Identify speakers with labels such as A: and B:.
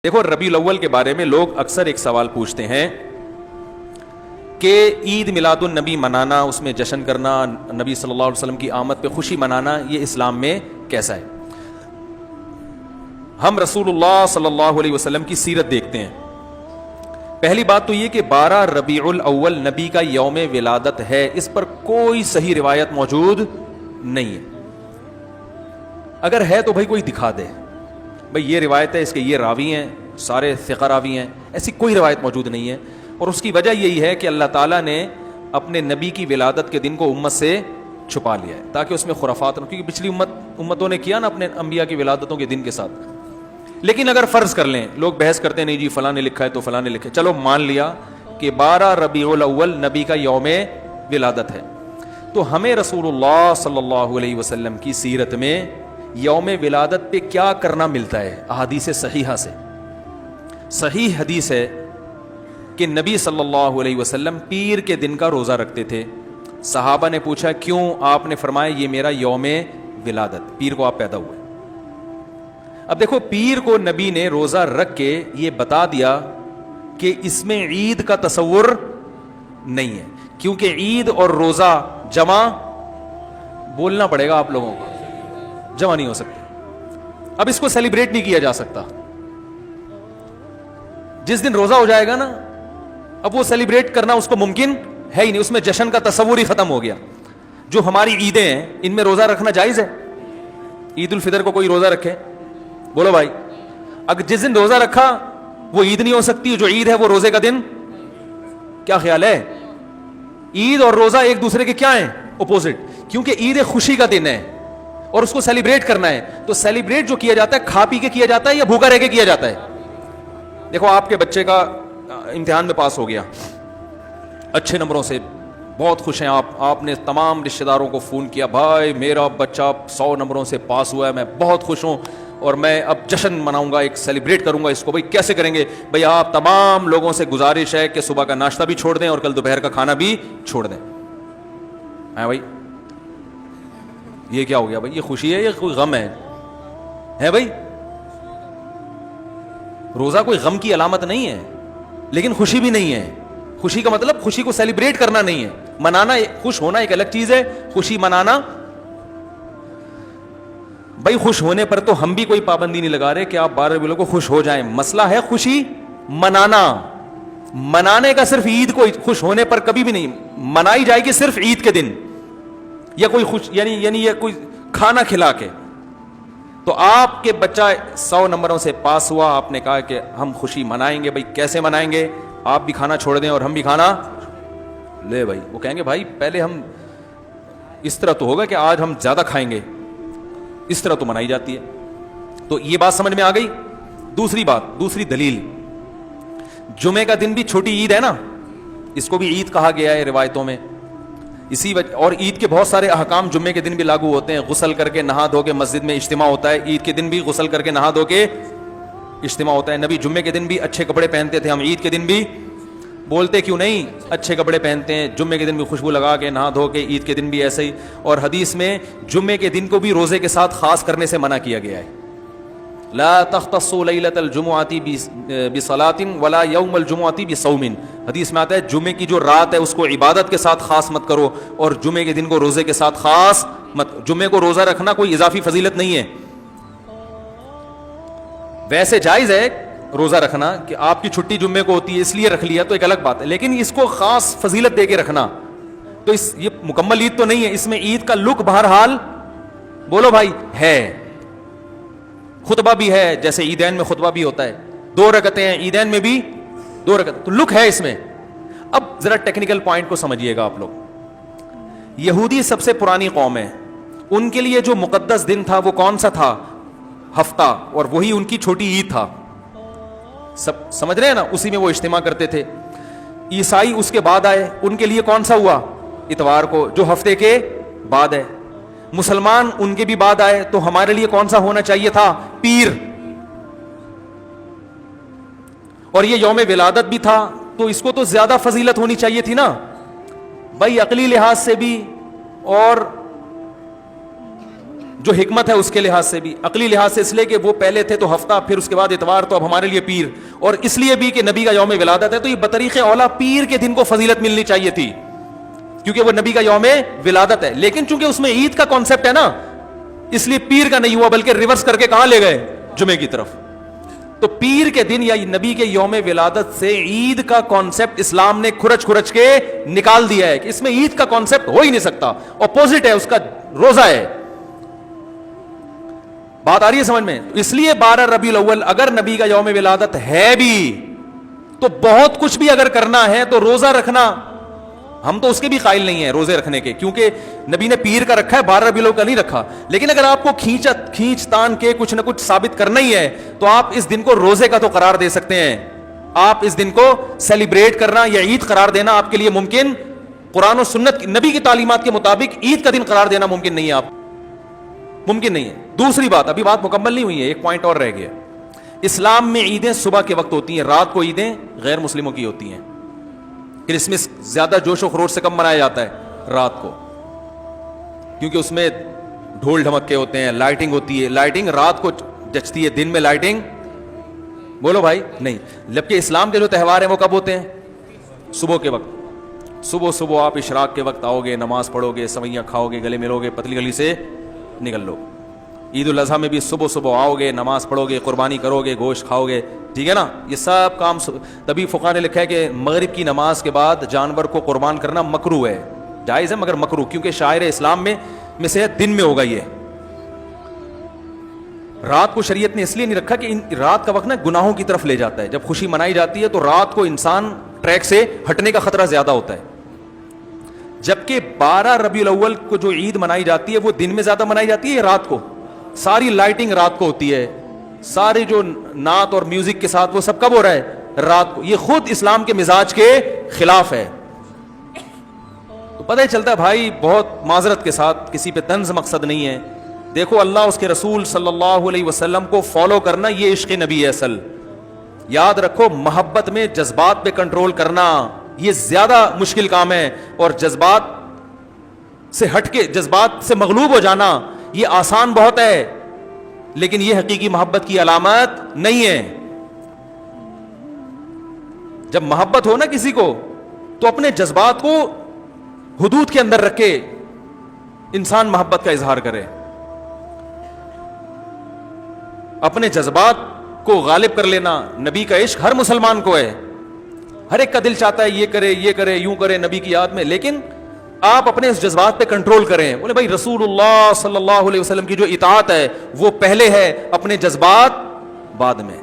A: دیکھو ربیع الاول کے بارے میں لوگ اکثر ایک سوال پوچھتے ہیں کہ عید میلاد النبی منانا، اس میں جشن کرنا، نبی صلی اللہ علیہ وسلم کی آمد پہ خوشی منانا، یہ اسلام میں کیسا ہے؟ ہم رسول اللہ صلی اللہ علیہ وسلم کی سیرت دیکھتے ہیں۔ پہلی بات تو یہ کہ 12 ربیع الاول نبی کا یوم ولادت ہے، اس پر کوئی صحیح روایت موجود نہیں ہے۔ اگر ہے تو بھائی کوئی دکھا دے، بھائی یہ روایت ہے، اس کے یہ راوی ہیں، سارے ثقہ راوی ہیں، ایسی کوئی روایت موجود نہیں ہے۔ اور اس کی وجہ یہی ہے کہ اللہ تعالیٰ نے اپنے نبی کی ولادت کے دن کو امت سے چھپا لیا ہے تاکہ اس میں خرافات نہ، کیونکہ پچھلی امتوں نے کیا نا اپنے انبیاء کی ولادتوں کے دن کے ساتھ۔ لیکن اگر فرض کر لیں، لوگ بحث کرتے ہیں نہیں جی فلاں نے لکھا ہے تو فلاں نے لکھا ہے، چلو مان لیا کہ 12 ربیع الاول نبی کا یوم ولادت ہے، تو ہمیں رسول اللہ صلی اللہ علیہ وسلم کی سیرت میں یوم ولادت پہ کیا کرنا ملتا ہے؟ احادیث صحیحہ سے صحیح حدیث ہے کہ نبی صلی اللہ علیہ وسلم پیر کے دن کا روزہ رکھتے تھے۔ صحابہ نے پوچھا کیوں؟ آپ نے فرمایا یہ میرا یوم ولادت، پیر کو آپ پیدا ہوئے۔ اب دیکھو پیر کو نبی نے روزہ رکھ کے یہ بتا دیا کہ اس میں عید کا تصور نہیں ہے، کیونکہ عید اور روزہ جمع بولنا پڑے گا آپ لوگوں کو، جمع نہیں ہو سکتے۔ اب اس کو سیلیبریٹ نہیں کیا جا سکتا۔ جس دن روزہ ہو جائے گا نا، اب وہ سیلیبریٹ کرنا اس کو ممکن ہے ہی نہیں، اس میں جشن کا تصور ہی ختم ہو گیا۔ جو ہماری عیدیں ہیں ان میں روزہ رکھنا جائز ہے؟ عید الفطر کو کوئی روزہ رکھے؟ بولو بھائی، اگر جس دن روزہ رکھا وہ عید نہیں ہو سکتی، جو عید ہے وہ روزے کا دن؟ کیا خیال ہے؟ عید اور روزہ ایک دوسرے کے کیا ہیں؟ اپوزٹ، کیونکہ عید ایک خوشی کا دن ہے اور اس کو سیلیبریٹ کرنا ہے، تو سیلیبریٹ جو کیا جاتا ہے کھا پی کے کیا جاتا ہے یا بھوکا رہ کے کیا جاتا ہے؟ دیکھو آپ کے بچے کا امتحان میں پاس ہو گیا اچھے نمبروں سے، بہت خوش ہیں آپ نے تمام رشتہ داروں کو فون کیا، بھائی میرا بچہ 100 نمبروں سے پاس ہوا ہے، میں بہت خوش ہوں اور میں اب جشن مناؤں گا، ایک سیلیبریٹ کروں گا اس کو۔ بھائی کیسے کریں گے؟ بھائی آپ تمام لوگوں سے گزارش ہے کہ صبح کا ناشتہ بھی چھوڑ دیں اور کل دوپہر کا کھانا بھی چھوڑ دیں۔ ہاں بھائی یہ کیا ہو گیا؟ بھائی یہ خوشی ہے یا کوئی غم ہے بھائی؟ روزہ کوئی غم کی علامت نہیں ہے لیکن خوشی بھی نہیں ہے۔ خوشی کا مطلب خوشی کو سیلیبریٹ کرنا نہیں ہے، منانا، خوش ہونا ایک الگ چیز ہے، خوشی منانا۔ بھائی خوش ہونے پر تو ہم بھی کوئی پابندی نہیں لگا رہے کہ آپ 12 ربیع کو خوش ہو جائیں، مسئلہ ہے خوشی منانا۔ منانے کا صرف عید کو خوش ہونے پر کبھی بھی نہیں منائی جائے گی، صرف عید کے دن یا کوئی خوش یعنی یہ کوئی کھانا کھلا کے۔ تو آپ کے بچہ 100 نمبروں سے پاس ہوا، آپ نے کہا کہ ہم خوشی منائیں گے۔ بھائی کیسے منائیں گے؟ آپ بھی کھانا چھوڑ دیں اور ہم بھی کھانا لے۔ بھائی وہ کہیں گے بھائی پہلے ہم اس طرح تو ہوگا کہ آج ہم زیادہ کھائیں گے، اس طرح تو منائی جاتی ہے۔ تو یہ بات سمجھ میں آ گئی۔ دوسری بات، دوسری دلیل، جمعے کا دن بھی چھوٹی عید ہے نا، اس کو بھی عید کہا گیا ہے روایتوں میں، اسی وجہ، اور عید کے بہت سارے احکام جمعے کے دن بھی لاگو ہوتے ہیں۔ غسل کر کے نہا دھو کے مسجد میں اجتماع ہوتا ہے، عید کے دن بھی غسل کر کے نہا دھو کے اجتماع ہوتا ہے۔ نبی جمعے کے دن بھی اچھے کپڑے پہنتے تھے، ہم عید کے دن بھی بولتے کیوں نہیں اچھے کپڑے پہنتے ہیں، جمعے کے دن بھی خوشبو لگا کے نہا دھو کے، عید کے دن بھی ایسے ہی۔ اور حدیث میں جمعے کے دن کو بھی روزے کے ساتھ خاص کرنے سے منع کیا گیا ہے، لا تختصوا لیلۃ الجمعۃ بصلاۃ ولا یوم الجمعۃ بصوم۔ حدیث میں آتا ہے جمعے کی جو رات ہے اس کو عبادت کے ساتھ خاص مت کرو اور جمعے کے دن کو روزے کے ساتھ خاص مت۔ جمعے کو روزہ رکھنا کوئی اضافی فضیلت نہیں ہے، ویسے جائز ہے روزہ رکھنا کہ آپ کی چھٹی جمعے کو ہوتی ہے اس لیے رکھ لیا تو ایک الگ بات ہے، لیکن اس کو خاص فضیلت دے کے رکھنا تو یہ مکمل عید تو نہیں ہے۔ اس میں عید کا لک بہرحال بولو بھائی ہے، خطبہ بھی ہے، جیسے عیدین میں خطبہ بھی ہوتا ہے، 2 رکعتیں ہیں عیدین میں بھی 2 رکعت، تو لک ہے اس میں۔ اب ذرا ٹیکنیکل پوائنٹ کو سمجھیے گا آپ لوگ۔ یہودی سب سے پرانی قوم ہے، ان کے لیے جو مقدس دن تھا وہ کون سا تھا؟ ہفتہ، اور وہی ان کی چھوٹی عید تھا، سب سمجھ رہے ہیں نا، اسی میں وہ اجتماع کرتے تھے۔ عیسائی اس کے بعد آئے، ان کے لیے کون سا ہوا؟ اتوار کو، جو ہفتے کے بعد ہے۔ مسلمان ان کے بھی بعد آئے، تو ہمارے لیے کون سا ہونا چاہیے تھا؟ پیر۔ اور یہ یوم ولادت بھی تھا تو اس کو تو زیادہ فضیلت ہونی چاہیے تھی نا بھائی، عقلی لحاظ سے بھی اور جو حکمت ہے اس کے لحاظ سے بھی, عقلی لحاظ سے اس لیے کہ وہ پہلے تھے تو ہفتہ, پھر اس کے بعد اتوار, تو اب ہمارے لیے پیر, اور اس لیے بھی کہ نبی کا یوم ولادت ہے, تو یہ بطریق اولا پیر کے دن کو فضیلت ملنی چاہیے تھی کیونکہ وہ نبی کا یوم ولادت ہے. لیکن چونکہ اس میں عید کا کانسیپٹ ہے نا, اس لیے پیر کا نہیں ہوا بلکہ ریورس کر کے کہاں لے گئے, جمعے کی طرف. تو پیر کے دن یا نبی کے یوم ولادت سے عید کا کانسیپٹ اسلام نے کھرچ کھرچ کے نکال دیا ہے کہ اس میں عید کا کانسیپٹ ہو ہی نہیں سکتا, اپوزٹ ہے اس کا, روزہ ہے. بات آ رہی ہے سمجھ میں؟ اس لیے 12 ربیع الاول اگر نبی کا یوم ولادت ہے بھی تو بہت کچھ بھی اگر کرنا ہے تو روزہ رکھنا, ہم تو اس کے بھی قائل نہیں ہیں روزے رکھنے کے, کیونکہ نبی نے پیر کا رکھا ہے, 12 ربیع الاول کا نہیں رکھا. لیکن اگر آپ کو کھینچ تان کے کچھ نہ کچھ ثابت کرنا ہی ہے تو آپ اس دن کو روزے کا تو قرار دے سکتے ہیں. آپ اس دن کو سیلیبریٹ کرنا یا عید قرار دینا آپ کے لیے ممکن, قرآن و سنت نبی کی تعلیمات کے مطابق عید کا دن قرار دینا ممکن نہیں ہے, آپ ممکن نہیں ہے. دوسری بات, ابھی بات مکمل نہیں ہوئی ہے, ایک پوائنٹ اور رہ گیا. اسلام میں عیدیں صبح کے وقت ہوتی ہیں, رات کو عیدیں غیر مسلموں کی ہوتی ہیں. کرسمس زیادہ جوش و خروش سے کم منایا جاتا ہے رات کو, کیونکہ اس میں ڈھول ڈھمکے ہوتے ہیں, لائٹنگ ہوتی ہے. لائٹنگ رات کو جچتی ہے, دن میں لائٹنگ بولو بھائی نہیں. جبکہ اسلام کے جو تہوار ہیں وہ کب ہوتے ہیں؟ صبح کے وقت. صبح آپ اشراق کے وقت آؤ گے, نماز پڑھو گے, سوئیاں کھاؤ گے, گلے ملو گے, پتلی گلی سے نکل لو. عید الاضحیٰ میں بھی صبح آؤ گے, نماز پڑھو گے, قربانی کرو گے, گوشت کھاؤ گے, ٹھیک ہے نا. یہ سب کام تبھی فقہا نے لکھا ہے کہ مغرب کی نماز کے بعد جانور کو قربان کرنا مکروہ ہے, جائز ہے مگر مکروہ, کیونکہ شاعر اسلام میں سے دن میں ہوگا. یہ رات کو شریعت نے اس لیے نہیں رکھا کہ رات کا وقت نا گناہوں کی طرف لے جاتا ہے. جب خوشی منائی جاتی ہے تو رات کو انسان ٹریک سے ہٹنے کا خطرہ زیادہ ہوتا ہے. جبکہ 12 ربیع الاول کو جو عید منائی جاتی ہے وہ دن میں زیادہ منائی جاتی ہے یا رات کو؟ ساری لائٹنگ رات کو ہوتی ہے, سارے جو نعت اور میوزک کے ساتھ وہ سب کب ہو رہا ہے؟ رات کو. یہ خود اسلام کے مزاج کے خلاف ہے. تو پتہ ہی چلتا ہے بھائی, بہت معذرت کے ساتھ, کسی پہ طنز مقصد نہیں ہے. دیکھو اللہ اس کے رسول صلی اللہ علیہ وسلم کو فالو کرنا یہ عشق نبی ہے اصل. یاد رکھو, محبت میں جذبات پہ کنٹرول کرنا یہ زیادہ مشکل کام ہے, اور جذبات سے ہٹ کے, جذبات سے مغلوب ہو جانا یہ آسان بہت ہے, لیکن یہ حقیقی محبت کی علامت نہیں ہے. جب محبت ہو نا کسی کو تو اپنے جذبات کو حدود کے اندر رکھ کے انسان محبت کا اظہار کرے. اپنے جذبات کو غالب کر لینا, نبی کا عشق ہر مسلمان کو ہے, ہر ایک کا دل چاہتا ہے یہ کرے یوں کرے نبی کی یاد میں, لیکن آپ اپنے اس جذبات پہ کنٹرول کریں. بولے بھائی رسول اللہ صلی اللہ علیہ وسلم کی جو اطاعت ہے وہ پہلے ہے, اپنے جذبات بعد میں.